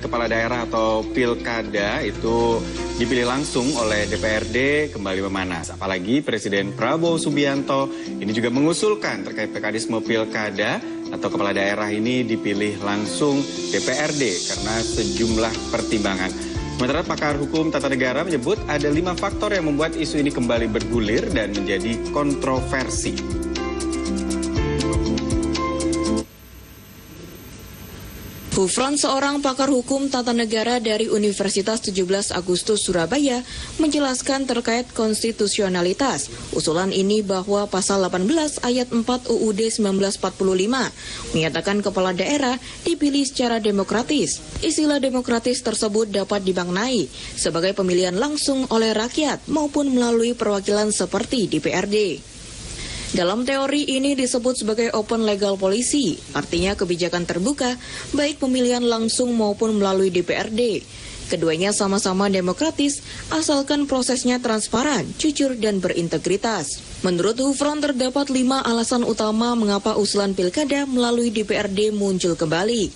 kepala daerah atau pilkada itu dipilih langsung oleh DPRD kembali memanas. Apalagi Presiden Prabowo Subianto ini juga mengusulkan terkait mekanisme pilkada atau kepala daerah ini dipilih langsung DPRD karena sejumlah pertimbangan. Sementara pakar hukum tata negara menyebut ada 5 faktor yang membuat isu ini kembali bergulir dan menjadi kontroversi. Hufran, seorang pakar hukum tata negara dari Universitas 17 Agustus Surabaya, menjelaskan terkait konstitusionalitas usulan ini bahwa pasal 18 ayat 4 UUD 1945 menyatakan kepala daerah dipilih secara demokratis. Istilah demokratis tersebut dapat dimaknai sebagai pemilihan langsung oleh rakyat maupun melalui perwakilan seperti DPRD. Dalam teori ini disebut sebagai open legal policy, artinya kebijakan terbuka, baik pemilihan langsung maupun melalui DPRD. Keduanya sama-sama demokratis, asalkan prosesnya transparan, jujur, dan berintegritas. Menurut Hufran, terdapat 5 alasan utama mengapa usulan pilkada melalui DPRD muncul kembali.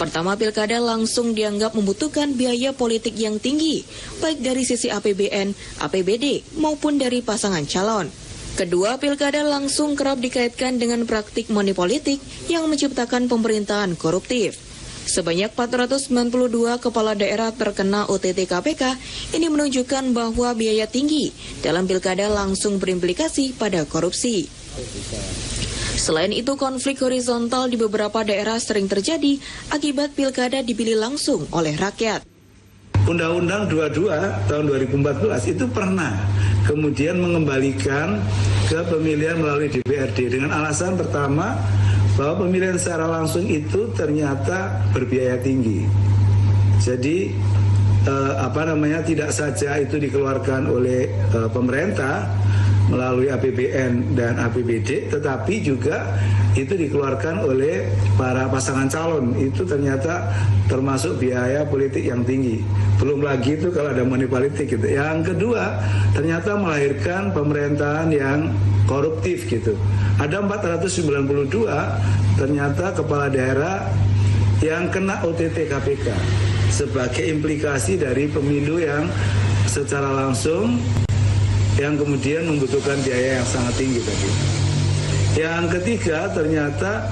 Pertama, pilkada langsung dianggap membutuhkan biaya politik yang tinggi, baik dari sisi APBN, APBD, maupun dari pasangan calon. Kedua, pilkada langsung kerap dikaitkan dengan praktik money politik yang menciptakan pemerintahan koruptif. Sebanyak 492 kepala daerah terkena OTT KPK, ini menunjukkan bahwa biaya tinggi dalam pilkada langsung berimplikasi pada korupsi. Selain itu, konflik horizontal di beberapa daerah sering terjadi akibat pilkada dipilih langsung oleh rakyat. Undang-Undang 22 tahun 2014 itu pernah kemudian mengembalikan ke pemilihan melalui DPRD dengan alasan pertama bahwa pemilihan secara langsung itu ternyata berbiaya tinggi. Jadi tidak saja itu dikeluarkan oleh pemerintah melalui APBN dan APBD, tetapi juga itu dikeluarkan oleh para pasangan calon. Itu ternyata termasuk biaya politik yang tinggi. Belum lagi itu kalau ada money politik gitu. Yang kedua, ternyata melahirkan pemerintahan yang koruptif gitu. Ada 492 ternyata kepala daerah yang kena OTT KPK sebagai implikasi dari pemilu yang secara langsung yang kemudian membutuhkan biaya yang sangat tinggi tadi. Yang ketiga, ternyata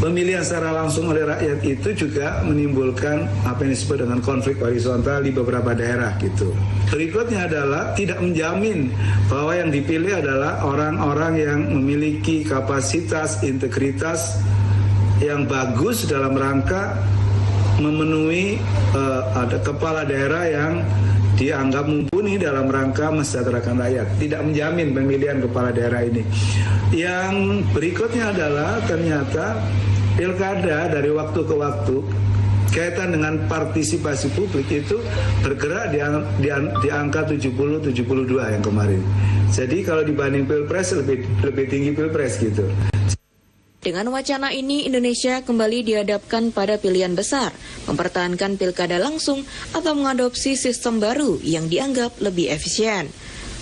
pemilihan secara langsung oleh rakyat itu juga menimbulkan apa yang disebut dengan konflik horizontal di beberapa daerah gitu. Berikutnya adalah tidak menjamin bahwa yang dipilih adalah orang-orang yang memiliki kapasitas, integritas yang bagus dalam rangka memenuhi ada kepala daerah yang dianggap mumpuni dalam rangka mesejahterakan rakyat. Tidak menjamin pemilihan kepala daerah ini. Yang berikutnya adalah ternyata pilkada dari waktu ke waktu kaitan dengan partisipasi publik itu bergerak di angka 70-72 yang kemarin. Jadi kalau dibanding pilpres lebih tinggi pilpres gitu. Dengan wacana ini, Indonesia kembali dihadapkan pada pilihan besar, mempertahankan pilkada langsung atau mengadopsi sistem baru yang dianggap lebih efisien.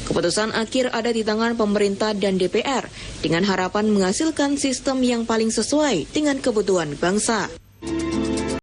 Keputusan akhir ada di tangan pemerintah dan DPR, dengan harapan menghasilkan sistem yang paling sesuai dengan kebutuhan bangsa.